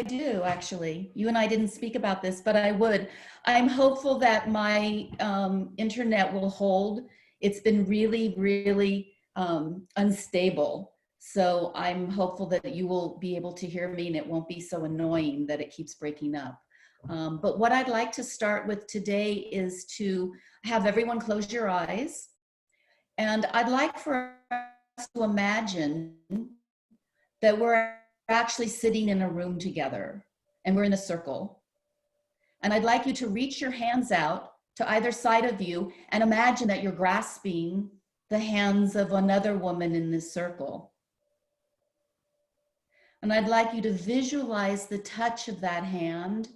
do, actually. You and I didn't speak about this, but I would. I'm hopeful that my internet will hold. It's been really, really unstable. So I'm hopeful that you will be able to hear me and it won't be so annoying that it keeps breaking up. But what I'd like to start with today is to have everyone close your eyes. And I'd like for us to imagine that we're actually sitting in a room together and we're in a circle. And I'd like you to reach your hands out to either side of you and imagine that you're grasping the hands of another woman in this circle. And I'd like you to visualize the touch of that hand.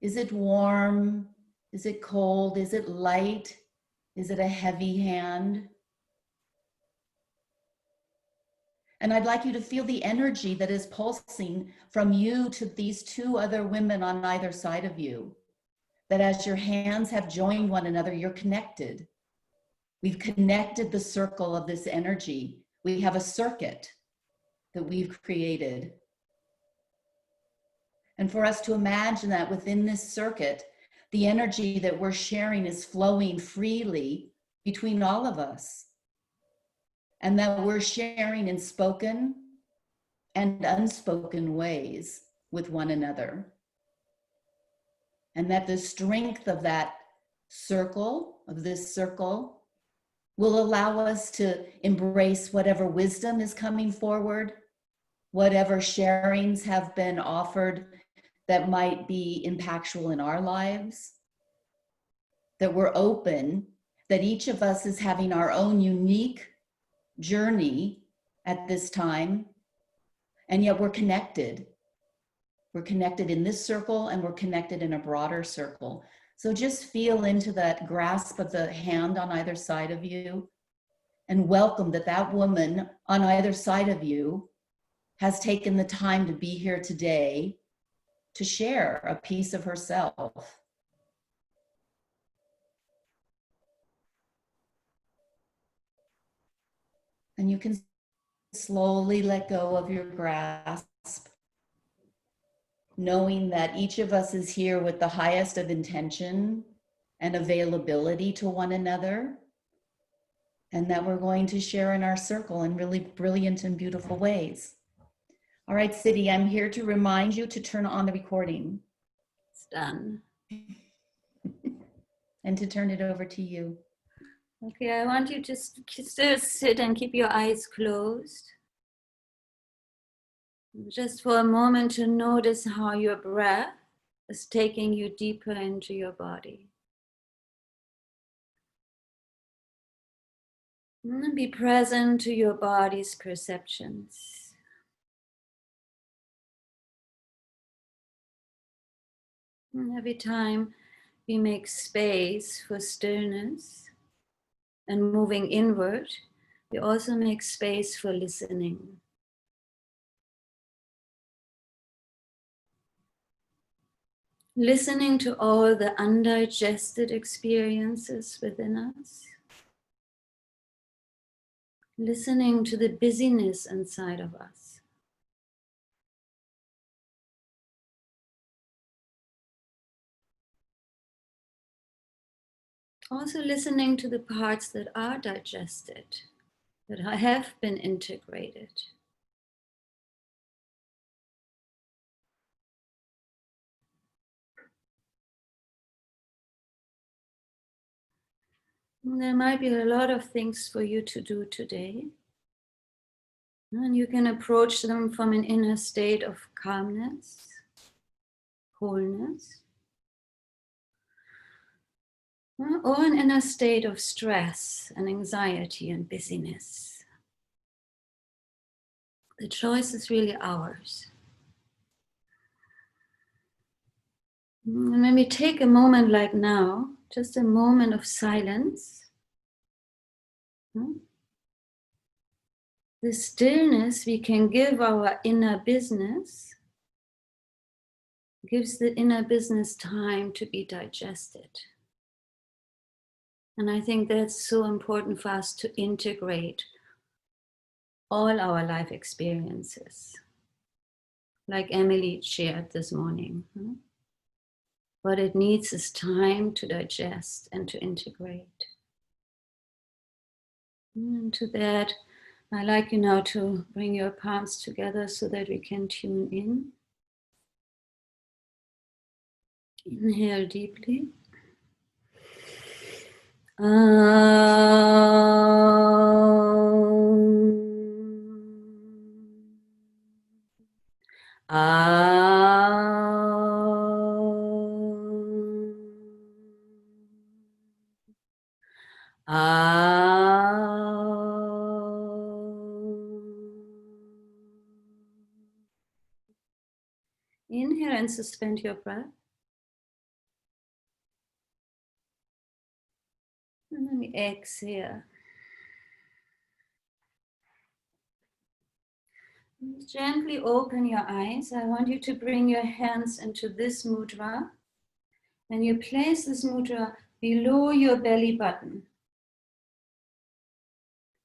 Is it warm? Is it cold? Is it light? Is it a heavy hand? And I'd like you to feel the energy that is pulsing from you to these two other women on either side of you. That as your hands have joined one another, you're connected. We've connected the circle of this energy. We have a circuit that we've created. And for us to imagine that within this circuit, the energy that we're sharing is flowing freely between all of us. And that we're sharing in spoken and unspoken ways with one another. And that the strength of that circle, of this circle, will allow us to embrace whatever wisdom is coming forward, whatever sharings have been offered that might be impactful in our lives, that we're open, that each of us is having our own unique journey at this time, and yet we're connected. We're connected in this circle and we're connected in a broader circle. So just feel into that grasp of the hand on either side of you and welcome that that woman on either side of you has taken the time to be here today to share a piece of herself. And you can slowly let go of your grasp, knowing that each of us is here with the highest of intention and availability to one another, and that we're going to share in our circle in really brilliant and beautiful ways. All right, Siddhi, I'm here to remind you to turn on the recording. It's done. And to turn it over to you. Okay, I want you to still sit and keep your eyes closed. Just for a moment to notice how your breath is taking you deeper into your body. And be present to your body's perceptions. And every time we make space for stillness and moving inward, we also make space for listening. Listening to all the undigested experiences within us. Listening to the busyness inside of us. Also listening to the parts that are digested, that have been integrated. And there might be a lot of things for you to do today. And you can approach them from an inner state of calmness, wholeness, or an inner state of stress and anxiety and busyness. The choice is really ours. And when we take a moment like now, just a moment of silence, the stillness we can give our inner business gives the inner business time to be digested. And I think that's so important for us to integrate all our life experiences. like Emily shared this morning. What it needs is time to digest and to integrate. And to that, I'd like you now to bring your palms together so that we can tune in. Inhale deeply. Inhale and suspend your breath. And then we exhale. Gently open your eyes. I want you to bring your hands into this mudra. And you place this mudra below your belly button.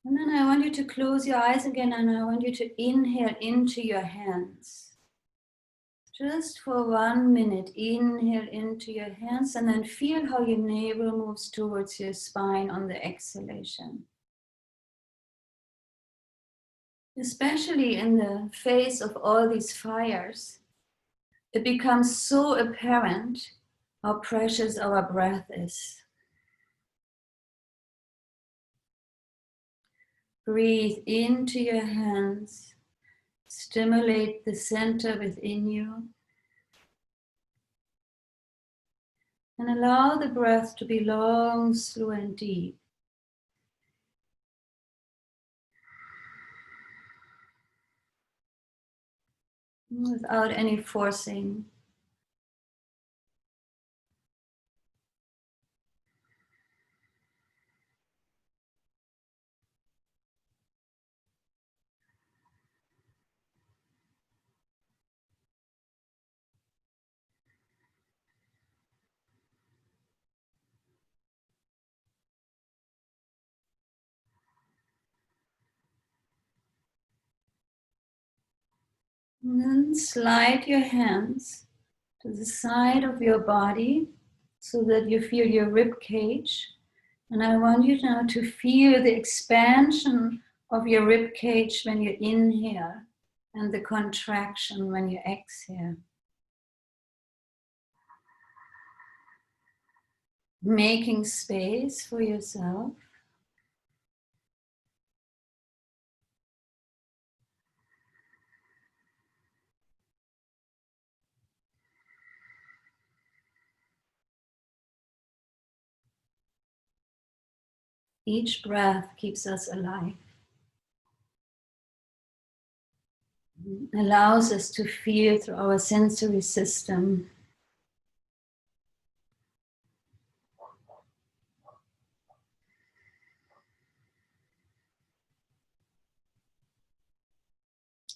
And then I want you to close your eyes again and I want you to inhale into your hands. Just for 1 minute, inhale into your hands and then feel how your navel moves towards your spine on the exhalation. Especially in the face of all these fires, it becomes so apparent how precious our breath is. Breathe into your hands, stimulate the center within you, and allow the breath to be long, slow, and deep. Without any forcing. And then slide your hands to the side of your body so that you feel your rib cage. And I want you now to feel the expansion of your rib cage when you inhale and the contraction when you exhale. Making space for yourself. Each breath keeps us alive. Allows us to feel through our sensory system.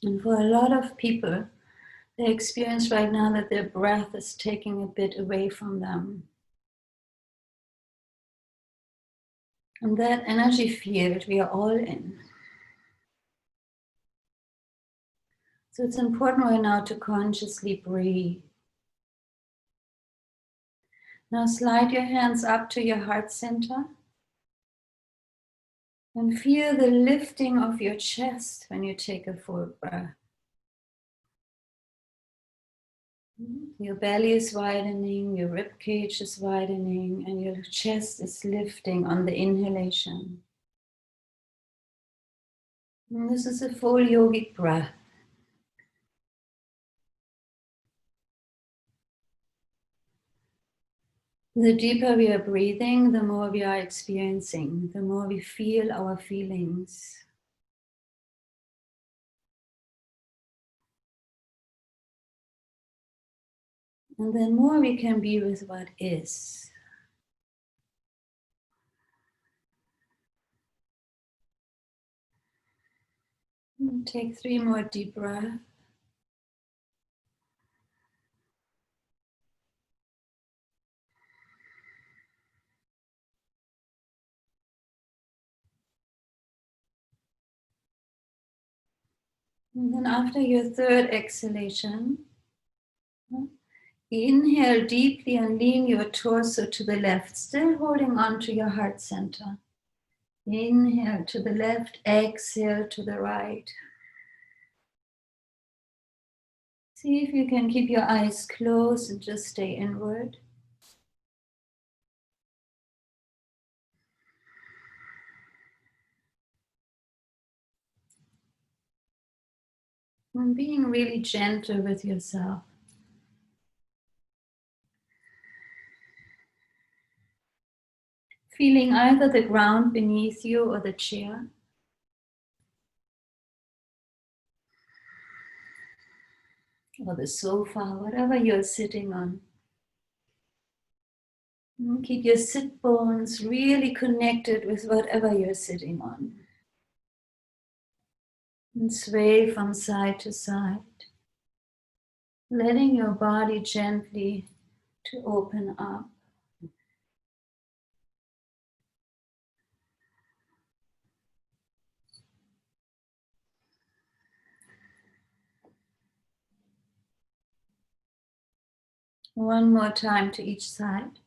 And for a lot of people, they experience right now that their breath is taking a bit away from them. And that energy field we are all in. So it's important right now to consciously breathe. Now slide your hands up to your heart center and feel the lifting of your chest when you take a full breath. Your belly is widening, your rib cage is widening, and your chest is lifting on the inhalation. And this is a full yogic breath. The deeper we are breathing, the more we are experiencing, the more we feel our feelings. And the more we can be with what is. And take 3 more deep breaths. And then after your third exhalation, inhale deeply and lean your torso to the left, still holding on to your heart center. Inhale to the left, exhale to the right. See if you can keep your eyes closed and just stay inward. And being really gentle with yourself. Feeling either the ground beneath you or the chair. Or the sofa, whatever you're sitting on. And keep your sit bones really connected with whatever you're sitting on. And sway from side to side. Letting your body gently to open up. One more time to each side.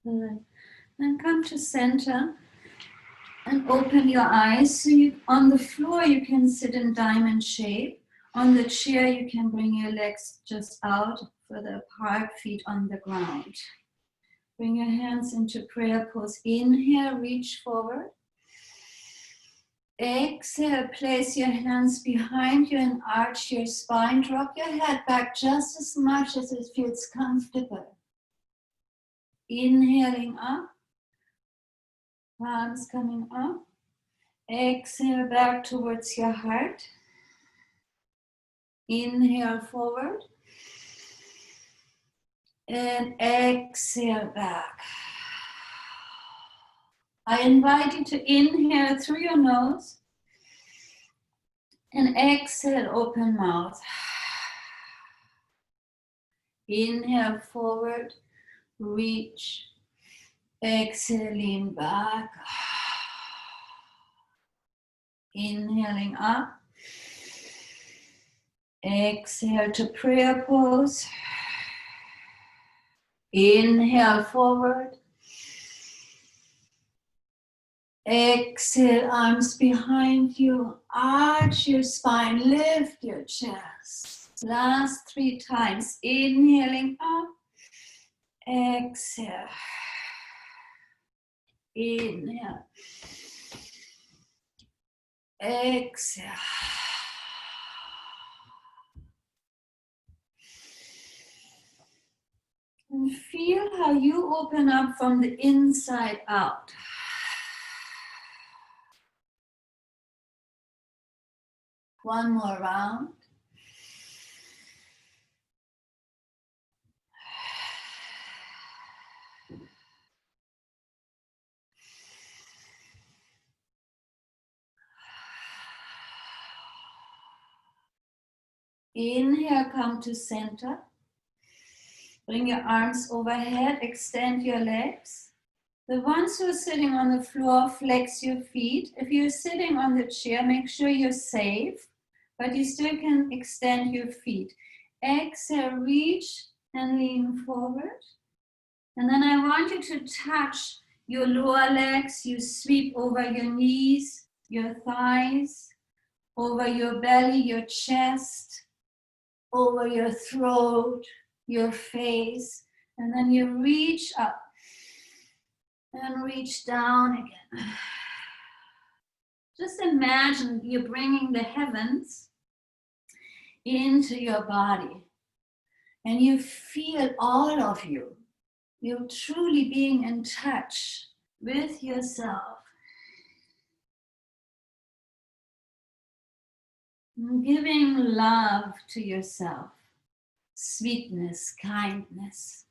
Good. Then come to center and open your eyes. So on the floor you can sit in diamond shape. On the chair you can bring your legs just out further apart, feet on the ground. Bring your hands into prayer pose. Inhale, reach forward. Exhale, place your hands behind you and arch your spine. Drop your head back just as much as it feels comfortable. Inhaling up. Palms coming up. Exhale back towards your heart. Inhale forward. And exhale back. I invite you to inhale through your nose and exhale, open mouth. Inhale forward, reach. Exhale, lean back. Inhaling up. Exhale to prayer pose. Inhale forward. Exhale, arms behind you. Arch your spine, lift your chest. Last 3 times. Inhaling up. Exhale. Inhale. Exhale. And feel how you open up from the inside out. One more round. Inhale, come to center. Bring your arms overhead, extend your legs. The ones who are sitting on the floor, flex your feet. If you're sitting on the chair, make sure you're safe, but you still can extend your feet. Exhale, reach and lean forward. And then I want you to touch your lower legs. You sweep over your knees, your thighs, over your belly, your chest, over your throat, your face, and then you reach up and reach down again. Just imagine you're bringing the heavens into your body and you feel all of you. You're truly being in touch with yourself. Giving love to yourself, sweetness, kindness.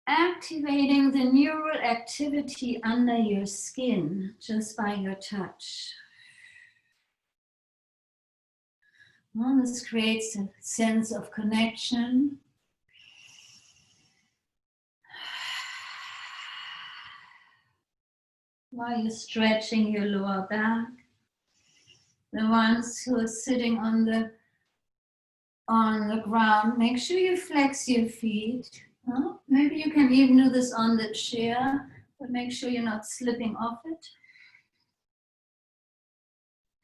Activating the neural activity under your skin just by your touch. Well, this creates a sense of connection, while you're stretching your lower back. The ones who are sitting on the ground, make sure you flex your feet. Maybe you can even do this on the chair, but make sure you're not slipping off it.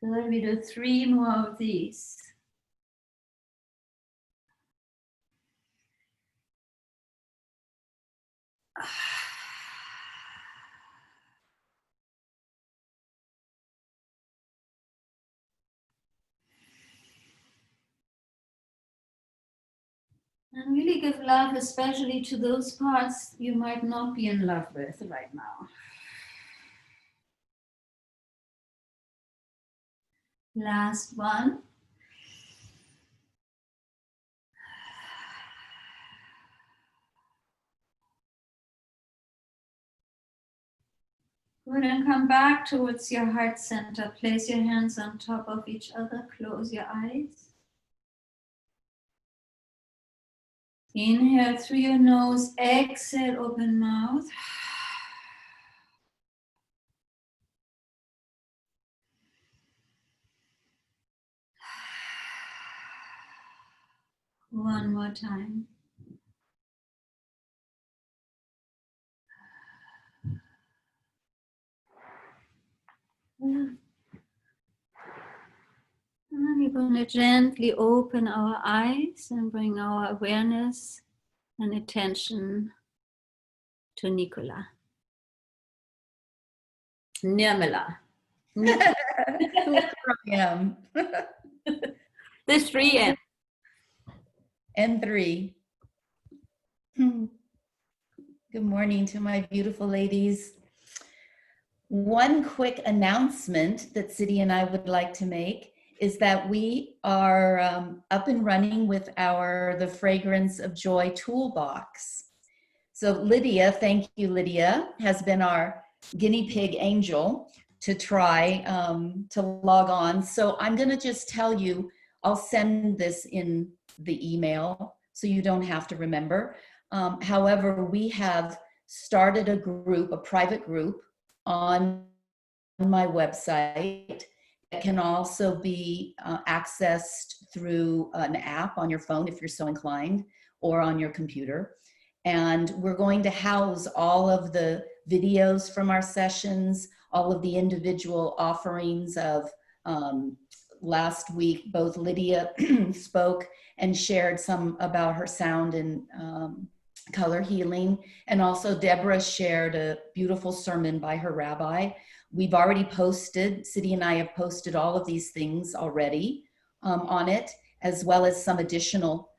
Good, we do 3 more of these. And really give love, especially to those parts you might not be in love with right now. Last one. Good, and come back towards your heart center. Place your hands on top of each other. Close your eyes. Inhale through your nose. Exhale, open mouth. One more time. And we're going to gently open our eyes and bring our awareness and attention to Nicola. Nirmala. I am. The 3 N. And 3. Good morning to my beautiful ladies. One quick announcement that Siddhi and I would like to make is that we are up and running with the Fragrance of Joy toolbox. So Lydia, thank you, Lydia, has been our guinea pig angel to try to log on. So I'm going to just tell you, I'll send this in the email so you don't have to remember. However, we have started a group, a private group on my website that can also be accessed through an app on your phone if you're so inclined, or on your computer. And we're going to house all of the videos from our sessions, all of the individual offerings of last week. Both Lydia spoke and shared some about her sound and color healing. And also Deborah shared a beautiful sermon by her rabbi. We've already posted, Siddhi and I have posted all of these things already on it, as well as some additional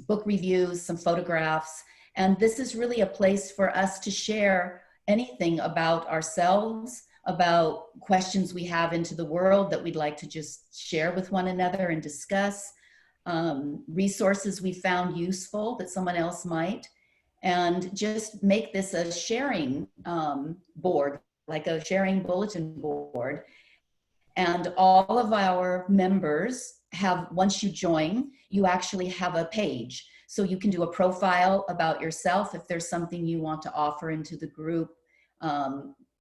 book reviews, some photographs. And this is really a place for us to share anything about ourselves, about questions we have into the world that we'd like to just share with one another and discuss, resources we found useful that someone else might, and just make this a sharing board, like a sharing bulletin board. And all of our members have, once you join, you actually have a page. So you can do a profile about yourself if there's something you want to offer into the group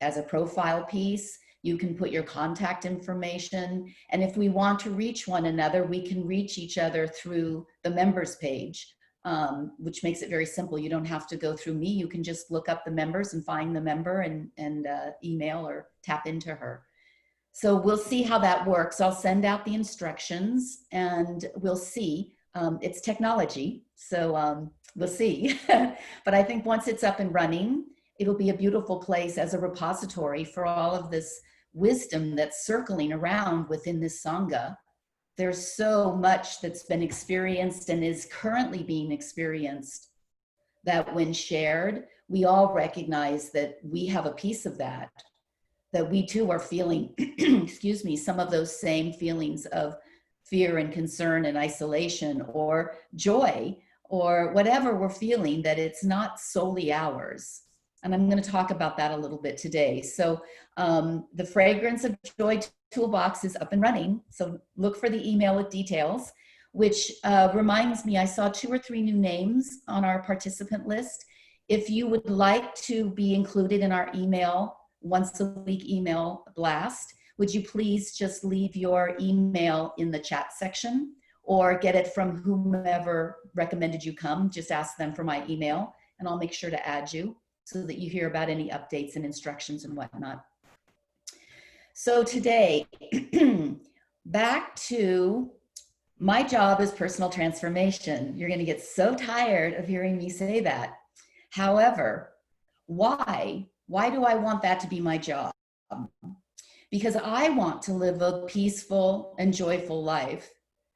as a profile piece. You can put your contact information. And if we want to reach one another, we can reach each other through the members page, which makes it very simple. You don't have to go through me. You can just look up the members and find the member and email or tap into her. So we'll see how that works. I'll send out the instructions and we'll see. It's technology, so we'll see. But I think once it's up and running, it'll be a beautiful place as a repository for all of this wisdom that's circling around within this Sangha. There's so much that's been experienced and is currently being experienced that when shared, we all recognize that we have a piece of that we too are feeling, excuse me, some of those same feelings of fear and concern and isolation or joy or whatever we're feeling, that it's not solely ours. And I'm going to talk about that a little bit today. So the Fragrance of Joy toolbox is up and running. So look for the email with details, which reminds me, I saw 2 or 3 new names on our participant list. If you would like to be included in our email once a week email blast. Would you please just leave your email in the chat section or get it from whomever recommended you come? Just ask them for my email and I'll make sure to add you so that you hear about any updates and instructions and whatnot. So today, back to my job is personal transformation. You're going to get so tired of hearing me say that. However, why? Why do I want that to be my job? Because I want to live a peaceful and joyful life.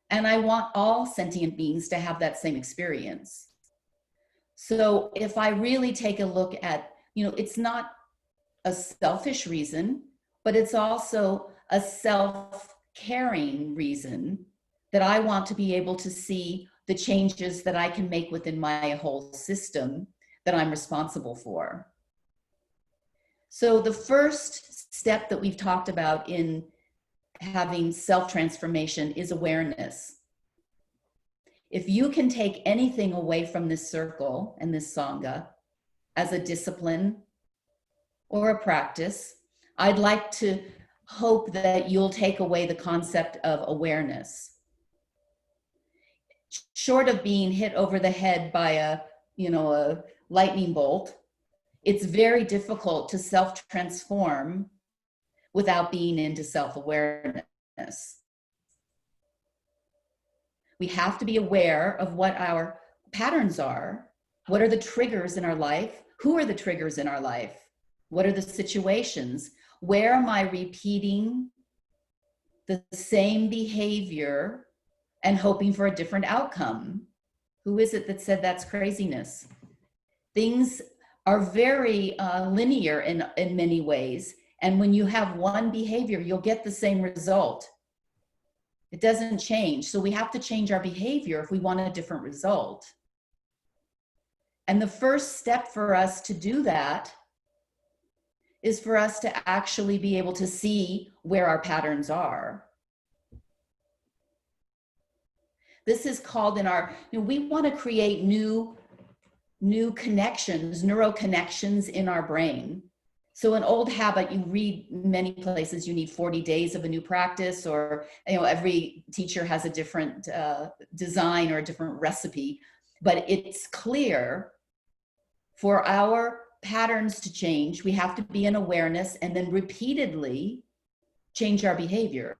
And I want all sentient beings to have that same experience. So if I really take a look at, it's not a selfish reason, but it's also a self-caring reason that I want to be able to see the changes that I can make within my whole system that I'm responsible for. So the first step that we've talked about in having self-transformation is awareness. If you can take anything away from this circle and this Sangha as a discipline or a practice, I'd like to hope that you'll take away the concept of awareness. Short of being hit over the head by a lightning bolt, it's very difficult to self-transform without being into self-awareness. We have to be aware of what our patterns are. What are the triggers in our life? Who are the triggers in our life? What are the situations? Where am I repeating the same behavior and hoping for a different outcome? Who is it that said that's craziness? Things are very linear in many ways. And when you have one behavior, you'll get the same result. It doesn't change. So we have to change our behavior if we want a different result. And the first step for us to do that is for us to actually be able to see where our patterns are. This is called we want to create new connections, neural connections in our brain. So an old habit, you read many places, you need 40 days of a new practice, or every teacher has a different design or a different recipe. But it's clear for our patterns to change, we have to be in awareness and then repeatedly change our behavior.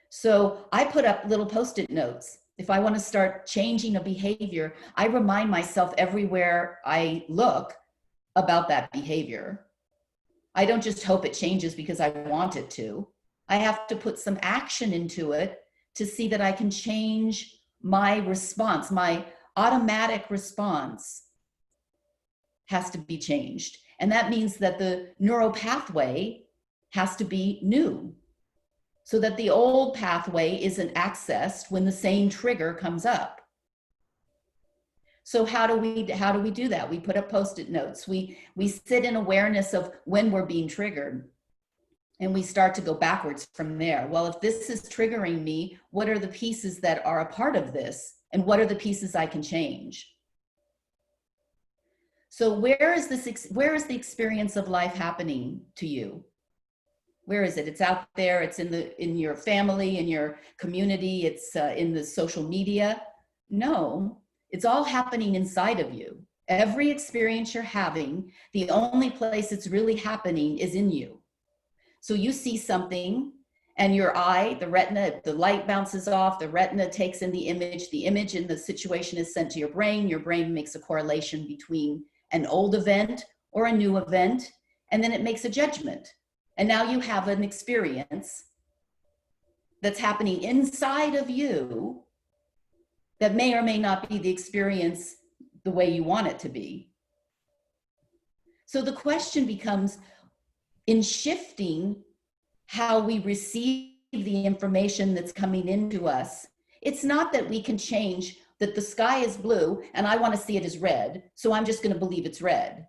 So I put up little Post-it notes. If I want to start changing a behavior, I remind myself everywhere I look about that behavior. I don't just hope it changes because I want it to. I have to put some action into it to see that I can change my response. My automatic response has to be changed. And that means that the neural pathway has to be new, so that the old pathway isn't accessed when the same trigger comes up. So how do we do that? We put up Post-it notes. We sit in awareness of when we're being triggered, and we start to go backwards from there. Well, if this is triggering me, what are the pieces that are a part of this? And what are the pieces I can change? So where is the experience of life happening to you? Where is it? It's out there. It's in your family, in your community. It's in the social media. No, it's all happening inside of you. Every experience you're having, the only place it's really happening is in you. So you see something and your eye, the retina, the light bounces off, the retina takes in the image in the situation is sent to your brain makes a correlation between an old event or a new event, and then it makes a judgment. And now you have an experience that's happening inside of you that may or may not be the experience the way you want it to be. So the question becomes, in shifting how we receive the information that's coming into us, it's not that we can change that the sky is blue and I want to see it as red, so I'm just going to believe it's red.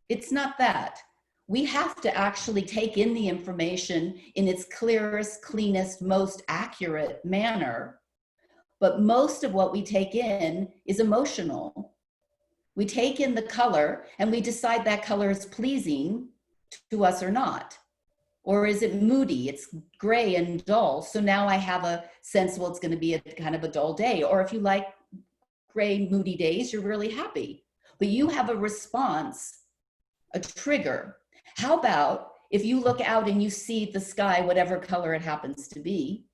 It's not that. We have to actually take in the information in its clearest, cleanest, most accurate manner. But most of what we take in is emotional. We take in the color and we decide that color is pleasing, to us or not? Or is it moody? It's gray and dull. So now I have a sense, well, it's going to be a kind of a dull day. Or if you like gray, moody days, you're really happy. But you have a response, a trigger. How about if you look out and you see the sky, whatever color it happens to be,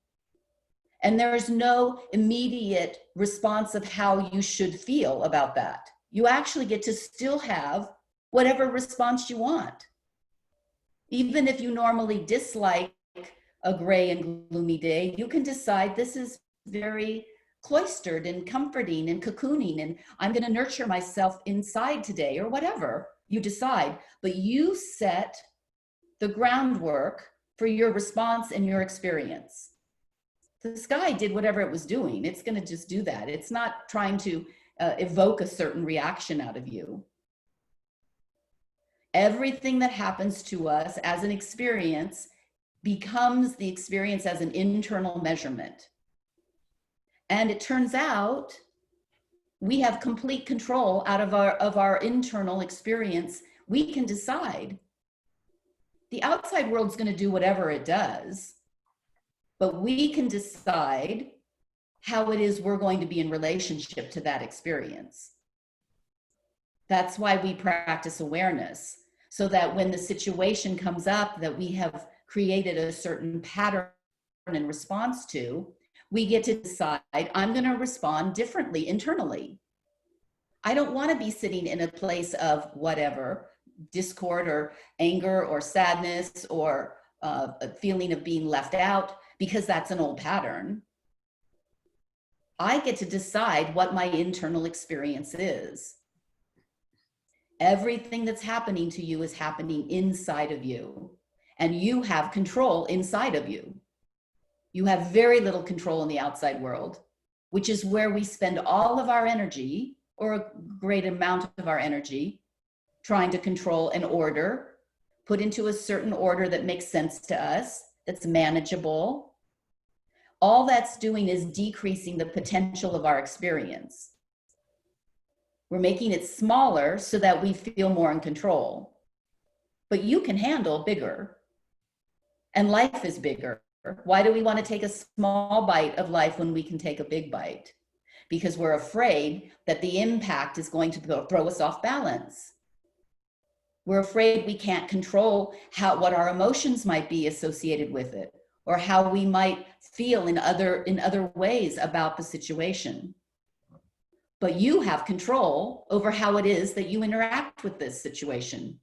and there's no immediate response of how you should feel about that? You actually get to still have whatever response you want. Even if you normally dislike a gray and gloomy day, you can decide this is very cloistered and comforting and cocooning, and I'm going to nurture myself inside today, or whatever you decide. But you set the groundwork for your response and your experience. The sky did whatever it was doing. It's going to just do that. It's not trying to evoke a certain reaction out of you. Everything that happens to us as an experience becomes the experience as an internal measurement. And it turns out we have complete control out of our internal experience. We can decide. The outside world's going to do whatever it does, but we can decide how it is we're going to be in relationship to that experience. That's why we practice awareness, so that when the situation comes up that we have created a certain pattern in response to, we get to decide, I'm going to respond differently internally. I don't want to be sitting in a place of whatever, discord or anger or sadness or a feeling of being left out, because that's an old pattern. I get to decide what my internal experience is. Everything that's happening to you is happening inside of you, and you have control inside of you. You have very little control in the outside world, which is where we spend all of our energy, or a great amount of our energy, trying to control an order, put into a certain order that makes sense to us, that's manageable. All that's doing is decreasing the potential of our experience. We're making it smaller so that we feel more in control. But you can handle bigger. And life is bigger. Why do we want to take a small bite of life when we can take a big bite? Because we're afraid that the impact is going to throw us off balance. We're afraid we can't control what our emotions might be associated with it, or how we might feel in other ways about the situation. But you have control over how it is that you interact with this situation.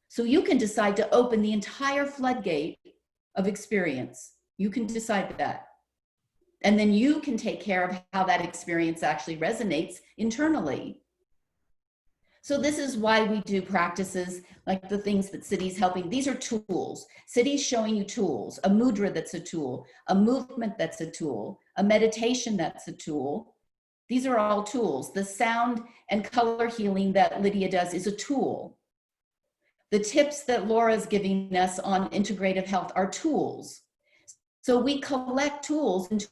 So you can decide to open the entire floodgate of experience. You can decide that. And then you can take care of how that experience actually resonates internally. So this is why we do practices like the things that Siddhi's helping. These are tools. Siddhi's showing you tools, a mudra that's a tool, a movement that's a tool, a meditation that's a tool. These are all tools. The sound and color healing that Lydia does is a tool. The tips that Laura's giving us on integrative health are tools. So we collect tools into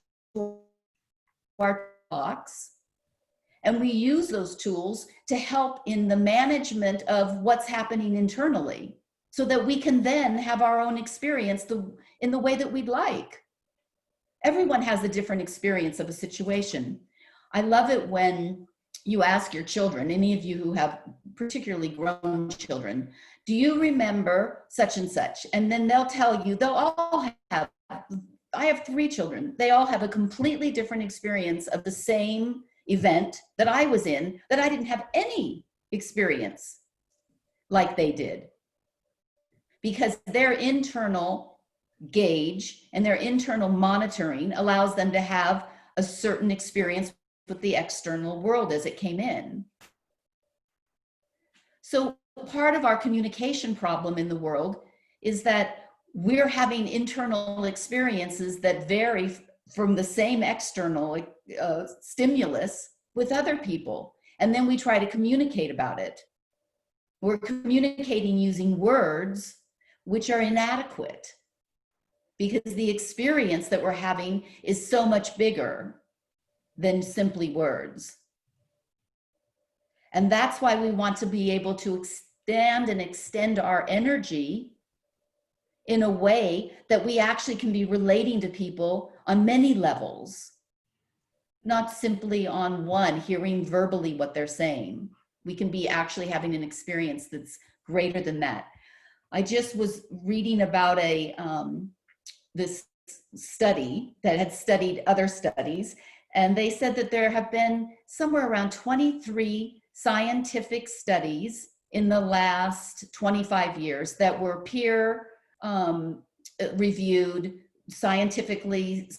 our box, and we use those tools to help in the management of what's happening internally, so that we can then have our own experience in the way that we'd like. Everyone has a different experience of a situation. I love it when you ask your children, any of you who have particularly grown children, do you remember such and such? And then they'll tell you, they'll all have, I have 3 children. They all have a completely different experience of the same event that I was in, that I didn't have any experience like they did. Because their internal gauge and their internal monitoring allows them to have a certain experience with the external world as it came in. So part of our communication problem in the world is that we're having internal experiences that vary from the same external stimulus with other people. And then we try to communicate about it. We're communicating using words which are inadequate, because the experience that we're having is so much bigger than simply words. And that's why we want to be able to expand and extend our energy in a way that we actually can be relating to people on many levels, not simply on one, hearing verbally what they're saying. We can be actually having an experience that's greater than that. I just was reading about this study that had studied other studies, and they said that there have been somewhere around 23 scientific studies in the last 25 years that were peer reviewed, scientifically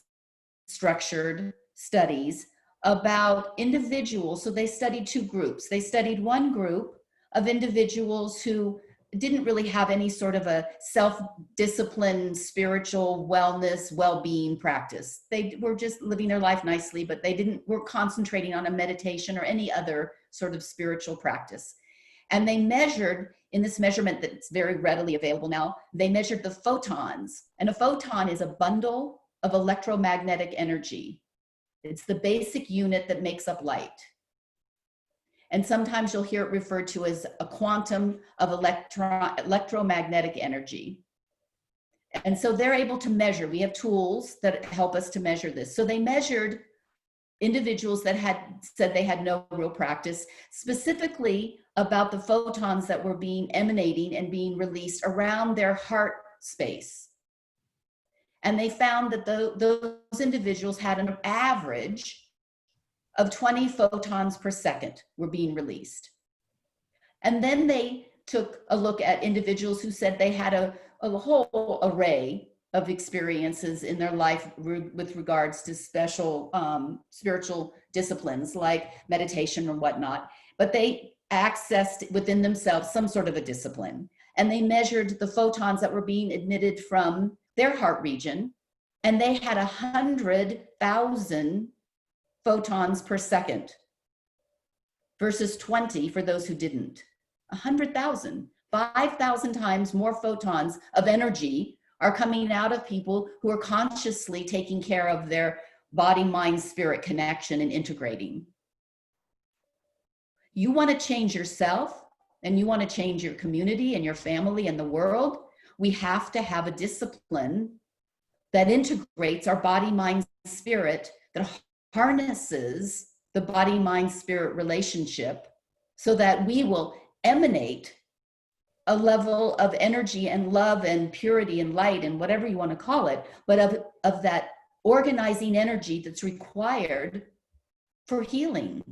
structured studies about individuals. So they studied two groups. They studied one group of individuals who didn't really have any sort of a self-discipline, spiritual wellness, well-being practice. They were just living their life nicely, but they were concentrating on a meditation or any other sort of spiritual practice. And they measured, in this measurement that's very readily available now, they measured the photons. And a photon is a bundle of electromagnetic energy. It's the basic unit that makes up light. And sometimes you'll hear it referred to as a quantum of electromagnetic energy. And so they're able to measure. We have tools that help us to measure this. So they measured individuals that had said they had no real practice, specifically about the photons that were emanating and being released around their heart space. And they found that those individuals had an average of 20 photons per second were being released. And then they took a look at individuals who said they had a whole array of experiences in their life with regards to special spiritual disciplines like meditation or whatnot, but they accessed within themselves some sort of a discipline. And they measured the photons that were being emitted from their heart region, and they had 100,000 photons per second versus 20 for those who didn't. 100,000, 5,000 times more photons of energy are coming out of people who are consciously taking care of their body, mind, spirit connection and integrating. You want to change yourself and you want to change your community and your family and the world. We have to have a discipline that integrates our body, mind, spirit, that harnesses the body, mind, spirit relationship so that we will emanate a level of energy and love and purity and light and whatever you want to call it, but of that organizing energy that's required for healing.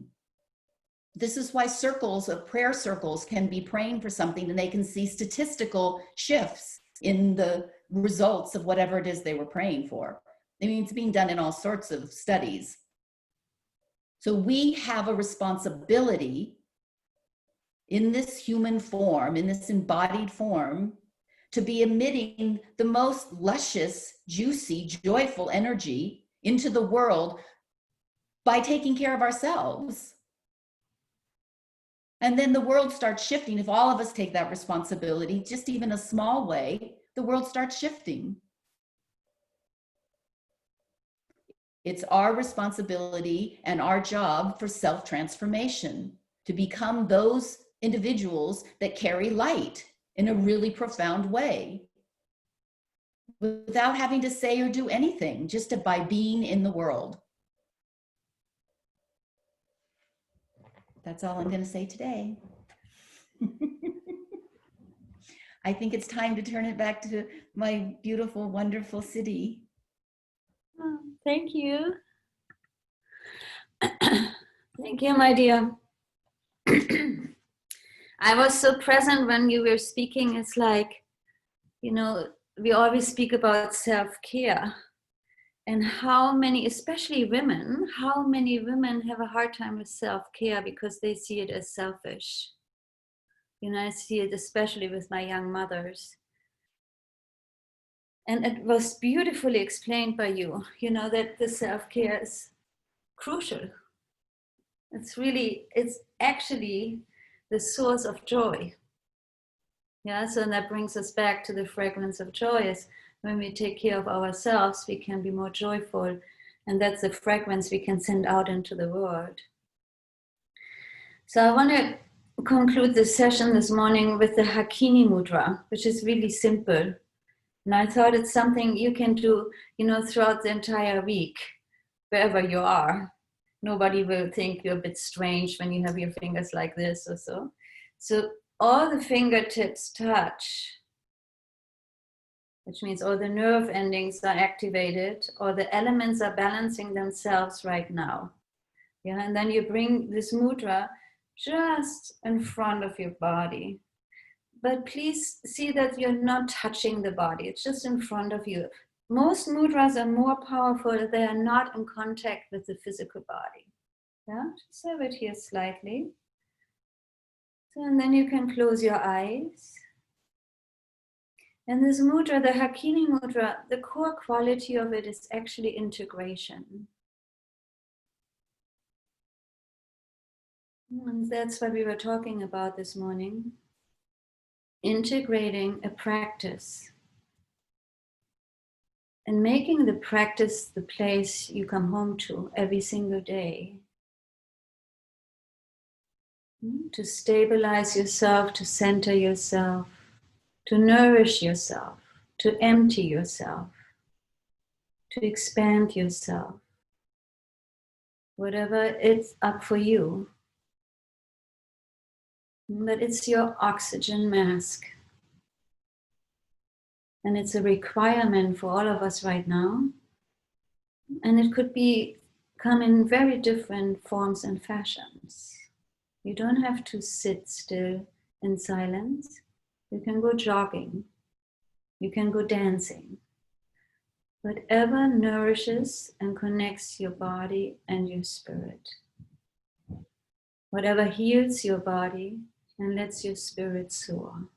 This is why circles of prayer circles can be praying for something and they can see statistical shifts in the results of whatever it is they were praying for. I mean, it's being done in all sorts of studies. So we have a responsibility in this human form, in this embodied form, to be emitting the most luscious, juicy, joyful energy into the world by taking care of ourselves. And then the world starts shifting. If all of us take that responsibility, just even a small way, the world starts shifting. It's our responsibility and our job for self-transformation, to become those individuals that carry light in a really profound way without having to say or do anything, just by being in the world. That's all I'm going to say today. I think it's time to turn it back to my beautiful, wonderful city. Oh, thank you. Thank you, my dear. I was so present when you were speaking. It's like, you know, we always speak about self-care and how many, especially women, how many women have a hard time with self-care because they see it as selfish. You know, I see it especially with my young mothers. And it was beautifully explained by you, you know, that the self-care is crucial. It's actually the source of joy. Yeah, so that brings us back to the fragrance of joy. Is when we take care of ourselves, we can be more joyful. And that's the fragrance we can send out into the world. So I want to conclude the session this morning with the Hakini Mudra, which is really simple. And I thought it's something you can do, throughout the entire week, wherever you are. Nobody will think you're a bit strange when you have your fingers like this or so. So all the fingertips touch, which means all the nerve endings are activated, or the elements are balancing themselves right now. Yeah, and then you bring this mudra just in front of your body. But please see that you're not touching the body, it's just in front of you. Most mudras are more powerful if they are not in contact with the physical body. Yeah, just have it here slightly. So, and then you can close your eyes. And this mudra, the Hakini mudra, the core quality of it is actually integration. And that's what we were talking about this morning. Integrating a practice and making the practice the place you come home to every single day. To stabilize yourself, to center yourself, to nourish yourself, to empty yourself, to expand yourself. Whatever it's up for you. But it's your oxygen mask. And it's a requirement for all of us right now. And it could come in very different forms and fashions. You don't have to sit still in silence. You can go jogging. You can go dancing. Whatever nourishes and connects your body and your spirit. Whatever heals your body and lets your spirit soar.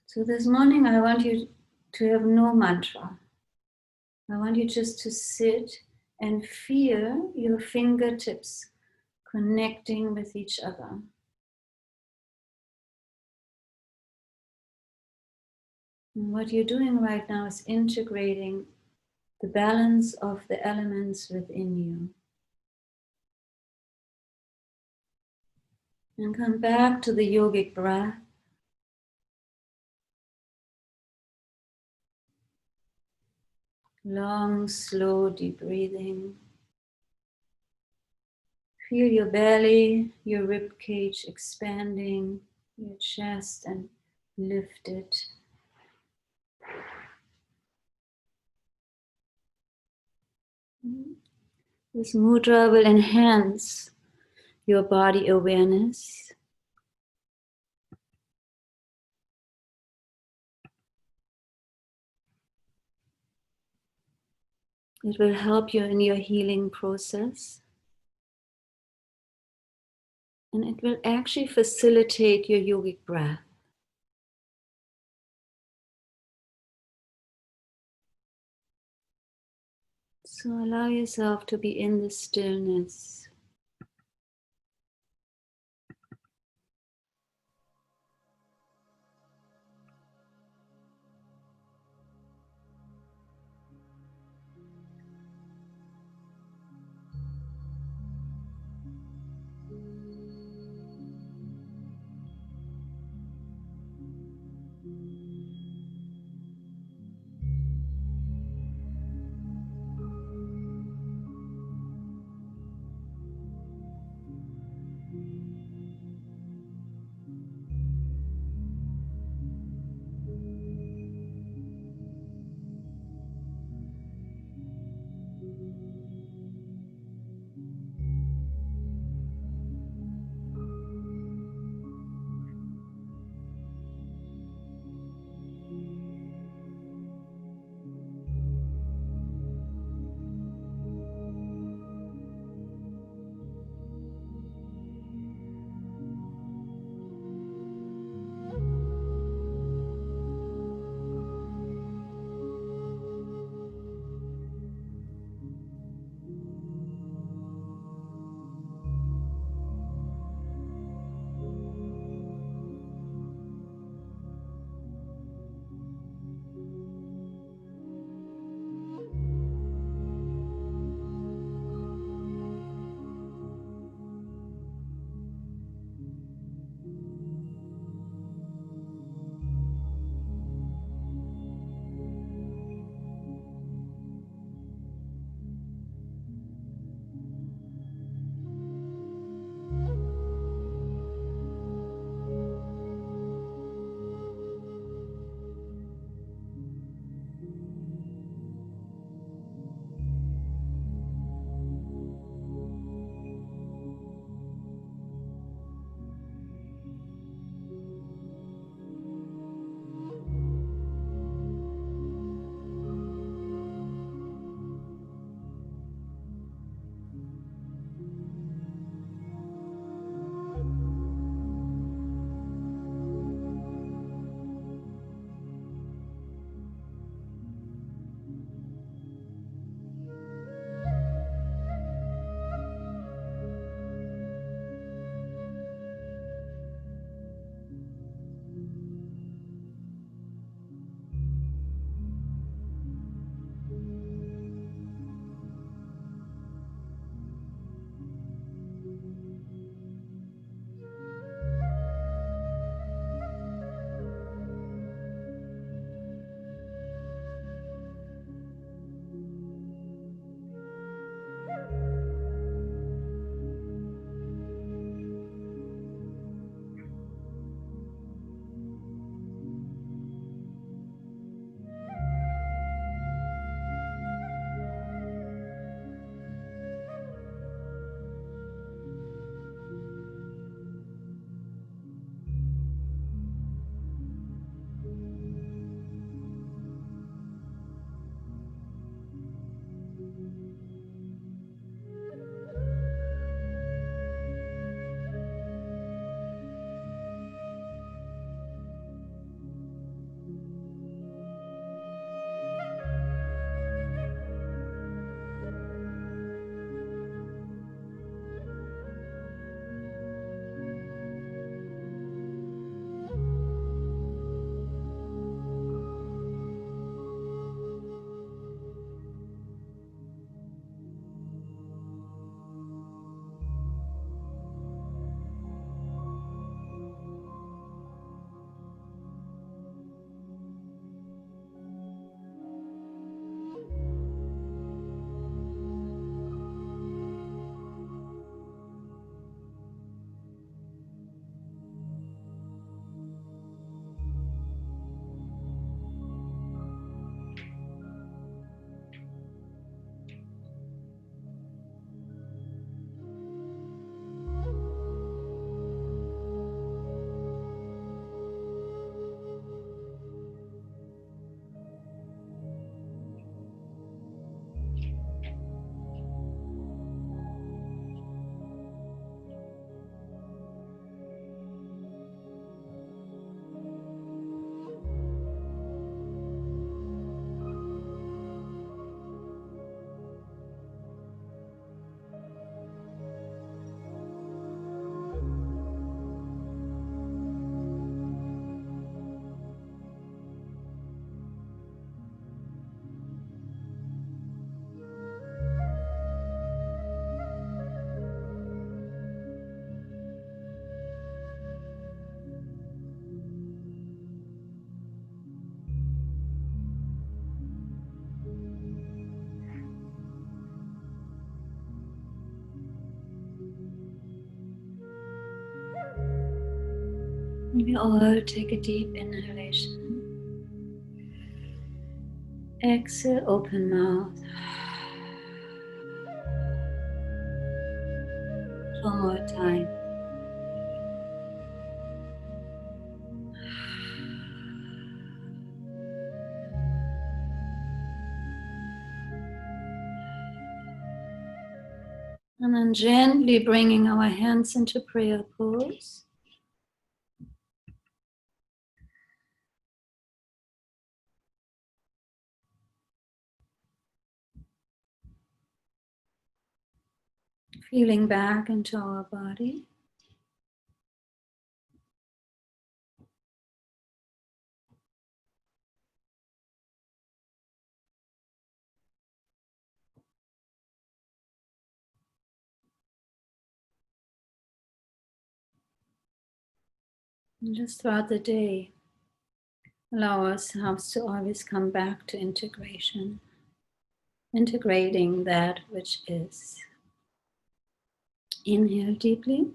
So this morning I want you to have no mantra. I want you just to sit and feel your fingertips connecting with each other. And what you're doing right now is integrating the balance of the elements within you. And come back to the yogic breath. Long, slow, deep breathing. Feel your belly, your rib cage expanding, your chest and lifted. This mudra will enhance your body awareness. It will help you in your healing process. And it will actually facilitate your yogic breath. So allow yourself to be in the stillness. We all take a deep inhalation. Exhale, open mouth. One more time. And then gently bringing our hands into prayer pose. Feeling back into our body. And just throughout the day, allow ourselves to always come back to integration, integrating that which is. Inhale deeply.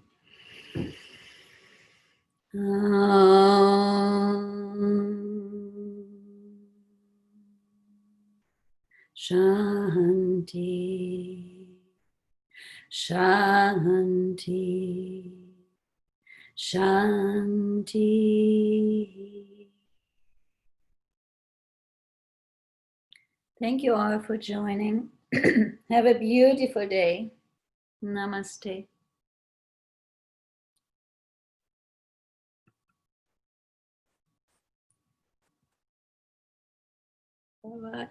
Shanti, Shanti, Shanti. Thank you all for joining. Have a beautiful day. Namaste. Bye-bye.